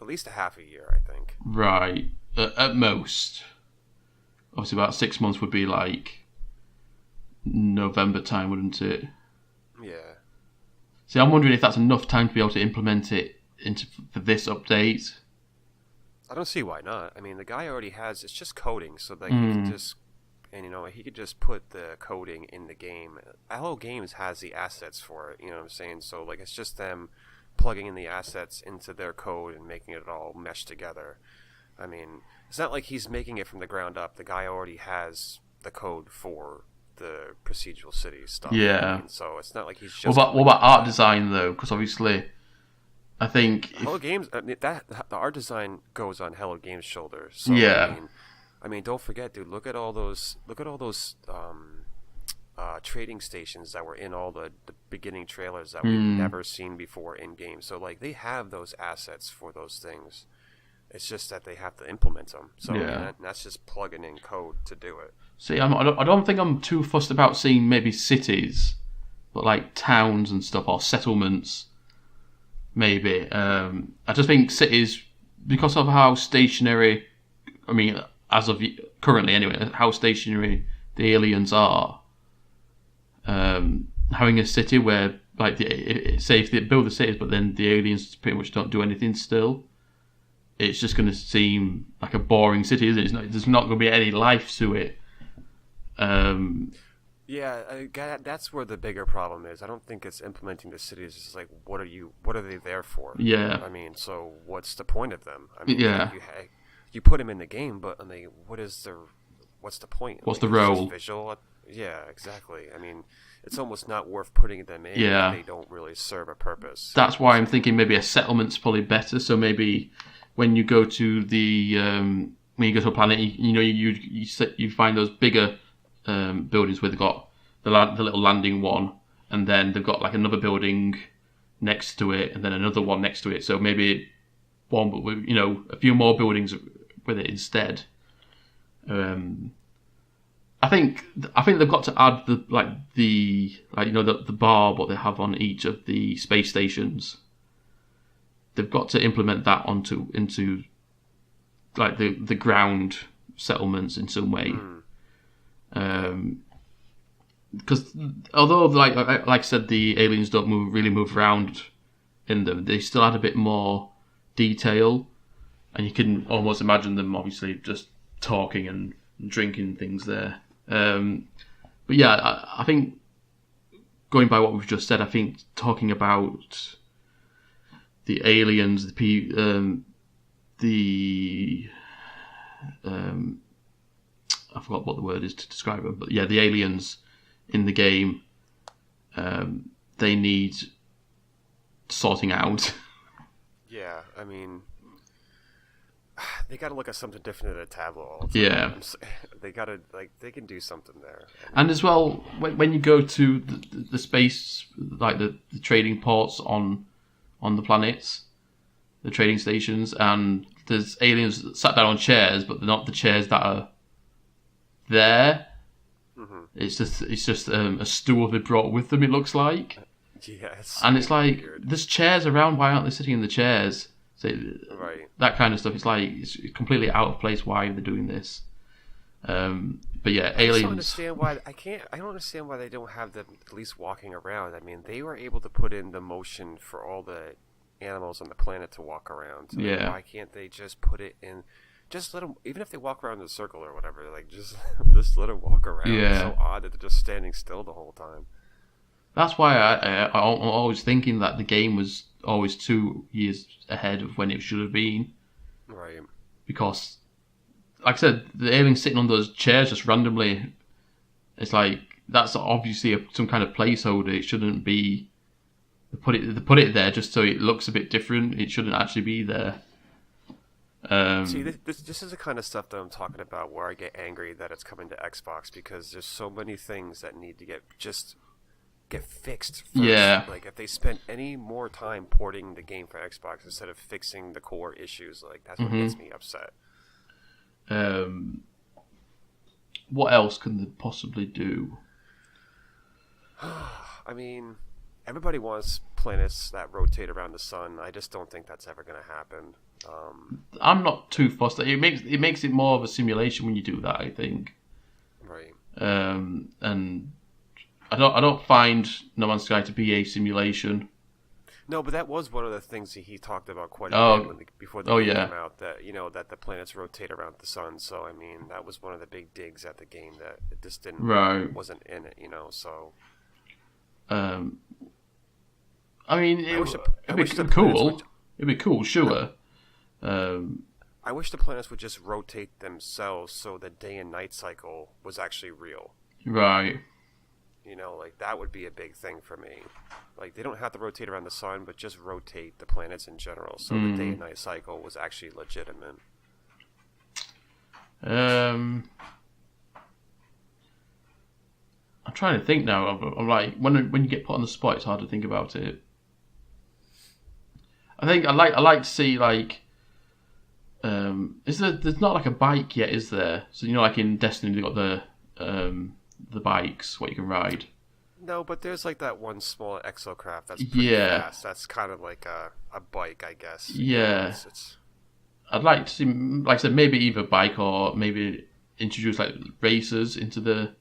at least a half a year, I think. Right, at most. Obviously, about 6 months would be like November time, wouldn't it? Yeah. See, I'm wondering if that's enough time to be able to implement it for this update. I don't see why not. I mean, the guy already has, it's just coding, so that he can just, and he could just put the coding in the game. Hello Games has the assets for it, you know what I'm saying? So, it's just them plugging in the assets into their code and making it all mesh together. I mean, it's not like he's making it from the ground up. The guy already has the code for the procedural city stuff. Yeah. I mean, so it's not like he's just... What about art design, though? Because obviously, I think... Hello Games, the art design goes on Hello Games' shoulders. So, yeah. I mean, don't forget, dude. Look at all those trading stations that were in all the beginning trailers that we've never seen before in game. So they have those assets for those things. It's just that they have to implement them. So that's just plugging in code to do it. See, I don't think I'm too fussed about seeing maybe cities, but towns and stuff, or settlements. Maybe. I just think cities, because of how stationary, I mean, as of currently anyway, how stationary the aliens are, having a city where, say if they build the cities, but then the aliens pretty much don't do anything still, it's just going to seem like a boring city, isn't it? There's not going to be any life to it. That's where the bigger problem is. I don't think it's implementing the cities. It's like, what are they there for? Yeah. I mean, so what's the point of them? I mean, yeah. You put them in the game, but what's the point? What's the role? Visual? Yeah, exactly. I mean, it's almost not worth putting them in if they don't really serve a purpose. That's why I'm thinking maybe a settlement's probably better. So maybe when you go to when you go to a planet, you find those bigger buildings where they've got the little landing one, and then they've got another building next to it, and then another one next to it. So maybe one, but with a few more buildings with it instead. I think they've got to add the bar what they have on each of the space stations. They've got to implement that into the ground settlements in some way. Because although like I said, the aliens don't really move around in them, they still add a bit more detail, and you can almost imagine them obviously just talking and drinking things there. But yeah, I think going by what we've just said, I think talking about the aliens, I forgot what the word is to describe them, but yeah, the aliens in the game, they need sorting out. Yeah, I mean, they got to look at something different than a tableau all the time. Yeah. They got to they can do something there. And as well, when you go to the space, like the trading ports on the planets, the trading stations, and there's aliens that sat down on chairs, but they're not the chairs that are there. Mm-hmm. It's just a stool they brought with them. It looks like. Yeah, it's like weird. There's chairs around. Why aren't they sitting in the chairs? So, right. That kind of stuff. It's like it's completely out of place. Why they're doing this? But yeah, aliens. I don't understand why they don't have them at least walking around. I mean, they were able to put in the motion for all the animals on the planet to walk around. So yeah. Why can't they just put it in? Just let them, even if they walk around in a circle or whatever, like just let them walk around. Yeah. It's so odd that they're just standing still the whole time. That's why I'm always thinking that the game was always 2 years ahead of when it should have been. Right. Because, like I said, the aliens sitting on those chairs just randomly, it's like, that's obviously some kind of placeholder. It shouldn't be... They put it there just so it looks a bit different. It shouldn't actually be there. See, this is the kind of stuff that I'm talking about where I get angry that it's coming to Xbox, because there's so many things that need to get fixed first. Yeah. Like, if they spent any more time porting the game for Xbox instead of fixing the core issues, like, that's what gets me upset. What else can they possibly do? I mean, everybody wants planets that rotate around the sun. I just don't think that's ever going to happen. I'm not too fussed. It makes it more of a simulation when you do that, I think. Right. And I don't find No Man's Sky to be a simulation. No, but that was one of the things he talked about quite a bit before the game came out. That that the planets rotate around the sun. So I mean, that was one of the big digs at the game, that it just wasn't in it. So. I mean, it'd be cool. It'd be cool, sure. I wish the planets would just rotate themselves so the day and night cycle was actually real. Right. Like, that would be a big thing for me. Like, they don't have to rotate around the sun, but just rotate the planets in general so the day and night cycle was actually legitimate. I'm trying to think now. I'm like, when you get put on the spot, it's hard to think about it. I think I like to see, like, there's not like a bike yet, is there? So like in Destiny, they got the bikes what you can ride. No, but there's like that one small exocraft that's pretty fast. That's kind of like a bike, I guess. Yeah. I'd like to see, like I said, maybe either bike or maybe introduce like racers into the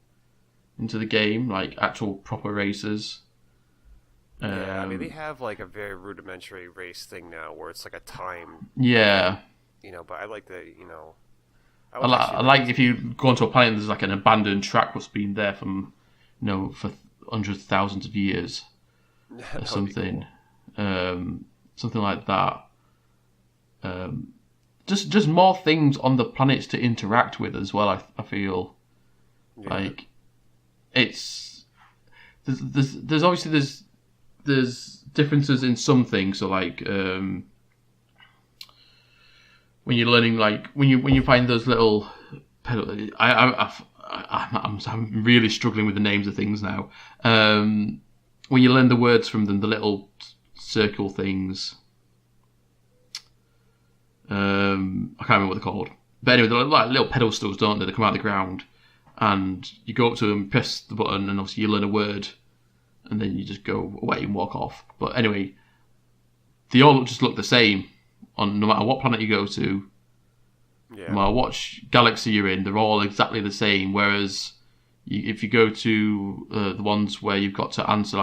game, like actual proper racers. Yeah, I mean, they have like a very rudimentary race thing now where it's like a time. Yeah. But I like the, I like if you go onto a planet and there's like an abandoned track that's been there from, for hundreds of thousands of years or something. Cool. Something like that. Just more things on the planets to interact with as well, I feel. Yeah. Like, it's... There's obviously there's differences in some things, so like when you're learning, like when you find those little pedal, I'm really struggling with the names of things now. When you learn the words from them, the little circle things, I can't remember what they're called, but anyway, they're like little pedal stools, don't they? They come out of the ground, and you go up to them, press the button, and obviously you learn a word. And then you just go away and walk off. But anyway, they all just look the same on no matter what planet you go to. Yeah. No matter what galaxy you're in, they're all exactly the same. Whereas if you go to the ones where you've got to answer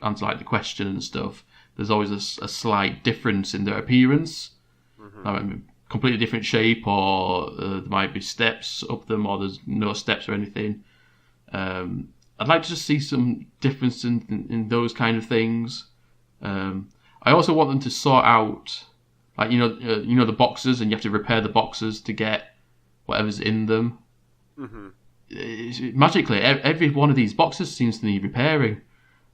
the question and stuff, there's always a slight difference in their appearance. Mm-hmm. I mean, completely different shape, or there might be steps up them, or there's no steps or anything. I'd like to just see some difference in those kind of things. I also want them to sort out, like the boxes, and you have to repair the boxes to get whatever's in them. Mm-hmm. Magically, every one of these boxes seems to need repairing.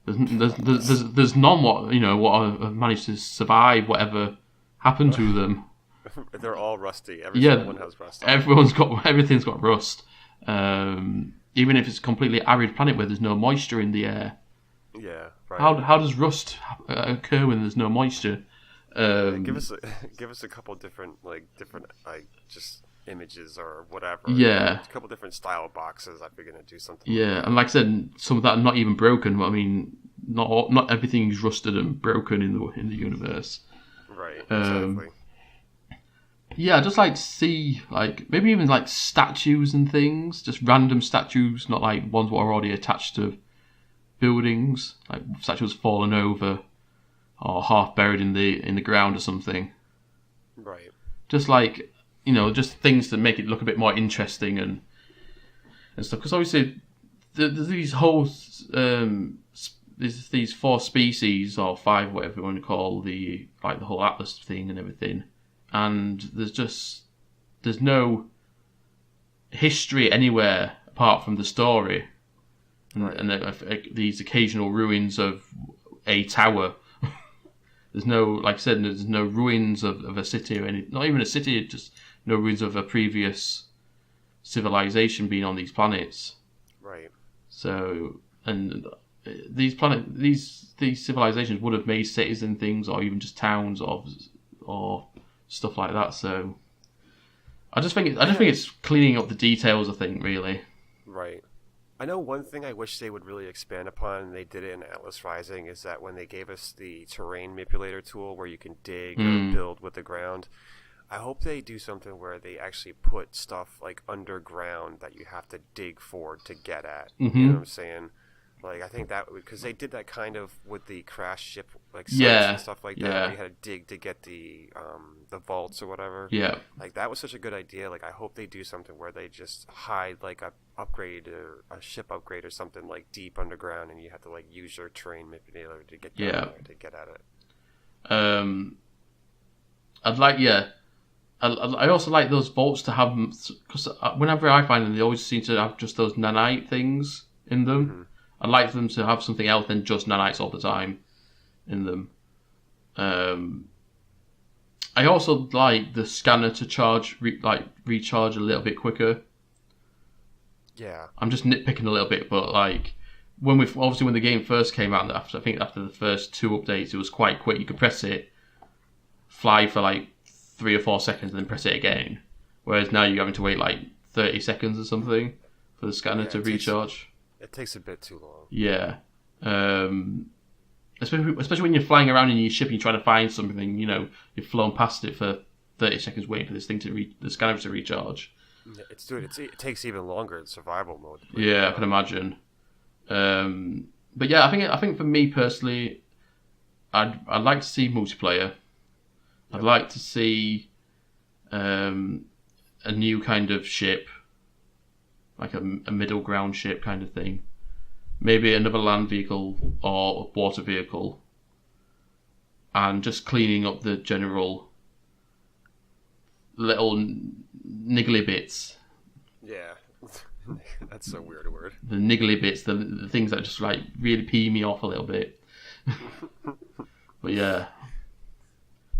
There's none what have managed to survive whatever happened to them. They're all rusty. Every single one has rust. Everything's got rust. Even if it's a completely arid planet where there's no moisture in the air. Yeah. Right. How does rust occur when there's no moisture? Give us a couple different just images or whatever. Yeah. A couple different style boxes. If you're gonna do something. Yeah, and like I said, some of that are not even broken. I mean, not everything is rusted and broken in the universe. Right. Exactly. Yeah, I'd just like to see, like, maybe even like statues and things, just random statues, not like ones that are already attached to buildings, like statues fallen over or half buried in the ground or something. Right. Just like, just things to make it look a bit more interesting and stuff. Because obviously, there's these whole these 4 species or 5, whatever you want to call the whole Atlas thing and everything. And there's no history anywhere apart from the story, and these occasional ruins of a tower. There's no, like I said, there's no ruins of a city or not even a city, just no ruins of a previous civilization being on these planets. Right. So, and these civilizations would have made cities and things, or even just towns or stuff like that. So I just think it's cleaning up the details. I think really. Right. I know one thing I wish they would really expand upon, and they did it in Atlas Rising, is that when they gave us the terrain manipulator tool where you can dig or build with the ground, I hope they do something where they actually put stuff like underground that you have to dig for to get at. Mm-hmm. You know what I'm saying? Like, I think that because they did that kind of with the crash ship, like sites and stuff like that. Where you had to dig to get the vaults or whatever. Yeah, like that was such a good idea. Like, I hope they do something where they just hide like a upgrade or a ship upgrade or something like deep underground, and you have to like use your terrain manipulator to get down there to get at it. I'd like I also like those vaults to have them, because whenever I find them, they always seem to have just those nanite things in them. Mm-hmm. I'd like them to have something else than just nanites all the time in them. I also like the scanner to recharge a little bit quicker. Yeah. I'm just nitpicking a little bit, but like when the game first came out, after the first 2 updates, it was quite quick. You could press it, fly for like 3 or 4 seconds, and then press it again. Whereas now you're having to wait like 30 seconds or something for the scanner to recharge. It takes a bit too long. Yeah. Especially when you're flying around in your ship and you're trying to find something, you've flown past it for 30 seconds waiting for this thing the scanner to recharge. It takes even longer in survival mode. Yeah, I can imagine. But yeah, I think for me personally, I'd like to see multiplayer. I'd like to see a new kind of ship, like a middle ground ship kind of thing. Maybe another land vehicle or water vehicle. And just cleaning up the general little niggly bits. Yeah. That's a weird word. The niggly bits, the things that just like really pee me off a little bit. But yeah,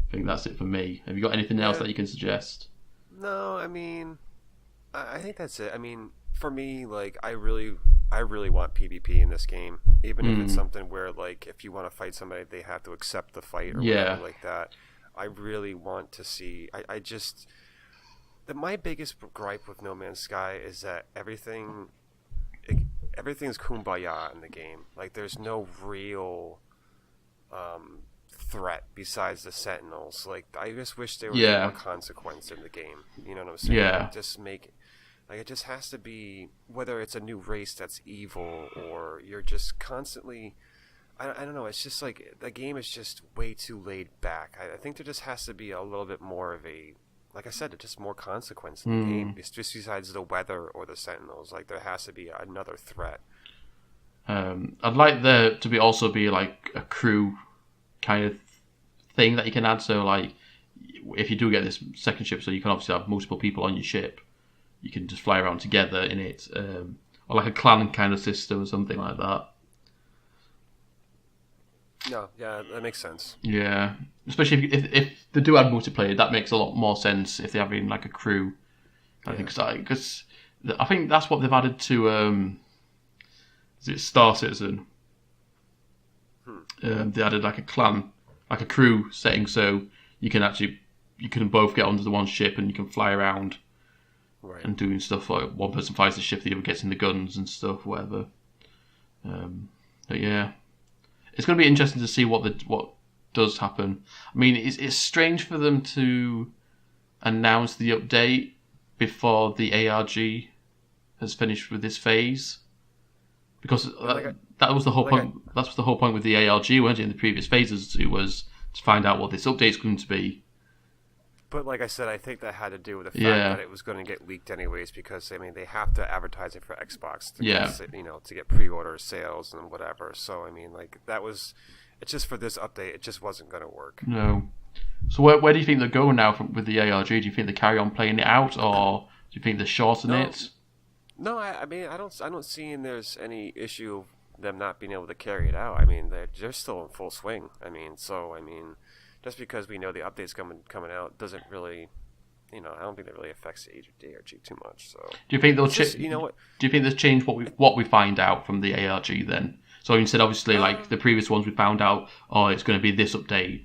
I think that's it for me. Have you got anything else that you can suggest? No, I mean, I think that's it. I mean, for me, like, I really want PvP in this game, even if it's something where, like, if you want to fight somebody, they have to accept the fight or whatever like that. I really want to see. My biggest gripe with No Man's Sky is that everything's kumbaya in the game. Like, there's no real threat besides the Sentinels. Like, I just wish there was more consequence in the game. You know what I'm saying? Yeah. It just has to be, whether it's a new race that's evil or you're just constantly, I don't know, it's just like, the game is just way too laid back. I think there just has to be a little bit more of a, like I said, just more consequence in the game. It's just besides the weather or the Sentinels. Like, there has to be another threat. I'd like there to be like a crew kind of thing that you can add. So like, if you do get this second ship, so you can obviously have multiple people on your ship, you can just fly around together in it, or like a clan kind of system or something like that. No, yeah, that makes sense. Yeah, especially if they do add multiplayer, that makes a lot more sense if they're having like a crew. I think because I think that's what they've added to is it Star Citizen? They added like a clan, like a crew setting, so you can both get onto the one ship and you can fly around and doing stuff like one person flies the ship, the other gets in the guns and stuff, whatever. But yeah, it's going to be interesting to see what does happen. I mean, it's strange for them to announce the update before the ARG has finished with this phase, because that was the whole point. That's the whole point with the ARG, wasn't it? In the previous phases, it was to find out what this update's going to be. But like I said, I think that had to do with the fact that it was going to get leaked anyways, because I mean they have to advertise it for Xbox to get, to get pre-order sales and whatever. So I mean, like it's just for this update, it just wasn't going to work. No. So where do you think they're going now with the ARG? Do you think they carry on playing it out, or do you think they shorten it? No, I mean I don't see there's any issue them not being able to carry it out. I mean they're still in full swing. I mean just because we know the update's coming out doesn't really, I don't think that really affects the ARG too much. So do you think they'll change? Do you think they'll change what we find out from the ARG then? So instead, obviously, like the previous ones, we found out, it's going to be this update.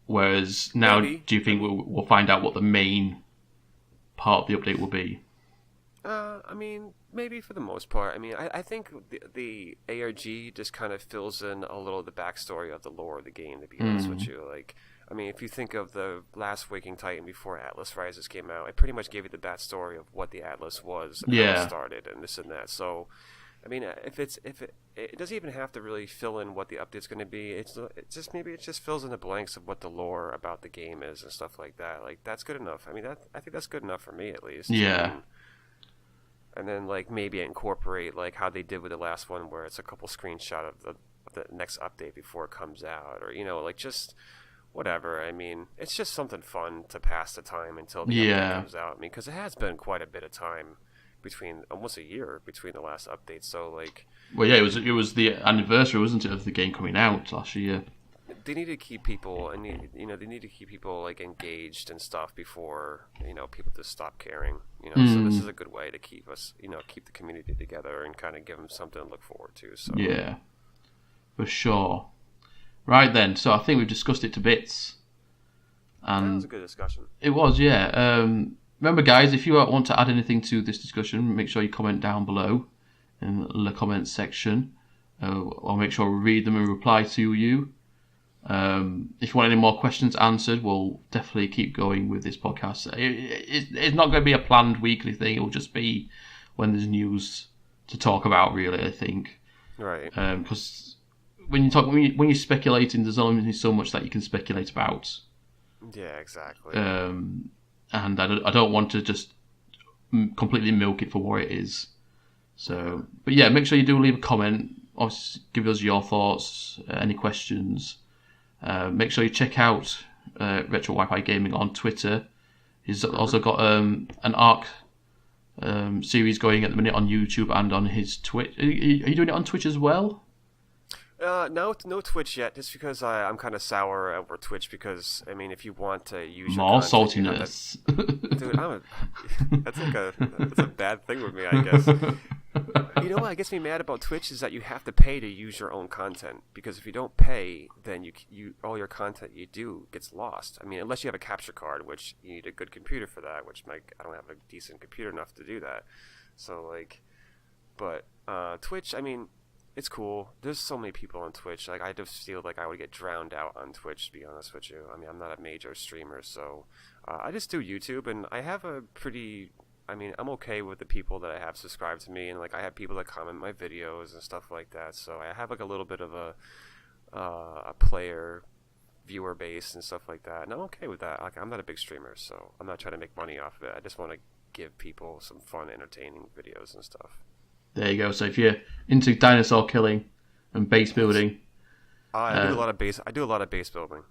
Whereas now, do you think we'll find out what the main part of the update will be? I mean, maybe for the most part. I mean, I think the ARG just kind of fills in a little of the backstory of the lore of the game, to be honest with you. Like, I mean, if you think of the last Waking Titan before Atlas Rises came out, it pretty much gave you the backstory of what the Atlas was and how it started and this and that. So, I mean, if it doesn't even have to really fill in what the update's going to be. It just fills in the blanks of what the lore about the game is and stuff like that. Like, that's good enough. I mean, I think that's good enough for me, at least. Yeah. And then, like, maybe incorporate, like, how they did with the last one, where it's a couple screenshots of the next update before it comes out, or, like, just whatever. I mean, it's just something fun to pass the time until the update comes out. I mean, because it has been quite a bit of time between, almost a year between the last update. So, like, well, yeah, it was the anniversary, wasn't it, of the game coming out last year? They need to keep people, and they need to keep people like engaged and stuff before people just stop caring. So this is a good way to keep us, keep the community together and kind of give them something to look forward to. So yeah, for sure. Right then, so I think we've discussed it to bits. That was a good discussion. It was, yeah. Remember, guys, if you want to add anything to this discussion, make sure you comment down below in the comments section. I'll make sure we read them and reply to you. If you want any more questions answered, we'll definitely keep going with this podcast. It's not going to be a planned weekly thing. It will just be when there's news to talk about, really, I think. Right. Because when you're speculating, there's only so much that you can speculate about. Yeah, exactly. And I don't want to just completely milk it for what it is. So, but yeah, make sure you do leave a comment. Obviously, give us your thoughts, any questions. Make sure you check out Retro Wi-Fi Gaming on Twitter. He's also got an Ark series going at the minute on YouTube and on his Twitch. Are you doing it on Twitch as well? No Twitch yet, just because I'm kind of sour over Twitch. Because I mean, if you want to use more saltiness, dude, that's a bad thing with me, I guess. What gets me mad about Twitch is that you have to pay to use your own content. Because if you don't pay, then you all your content you do gets lost. I mean, unless you have a capture card, which you need a good computer for that. Which I don't have a decent computer enough to do that. So but Twitch, I mean, it's cool. There's so many people on Twitch. Like, I just feel like I would get drowned out on Twitch, to be honest with you. I mean, I'm not a major streamer, so I just do YouTube, and I have I'm okay with the people that I have subscribed to me, and I have people that comment my videos and stuff like that. So I have a little bit of a player viewer base and stuff like that, and I'm okay with that. I'm not a big streamer, so I'm not trying to make money off of it. I just want to give people some fun, entertaining videos and stuff. There you go. So if you're into dinosaur killing and base building, I do a lot of base. I do a lot of base building.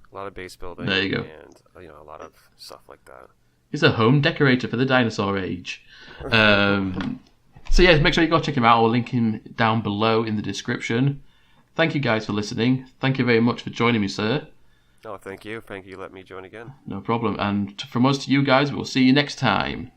There you go. And a lot of stuff like that. He's a home decorator for the dinosaur age. So yeah, make sure you go check him out. I'll link him down below in the description. thank you guys for listening. Thank you very much for joining me, sir. Oh, thank you. Thank you. Let me join again. No problem. And from us to you guys, we'll see you next time.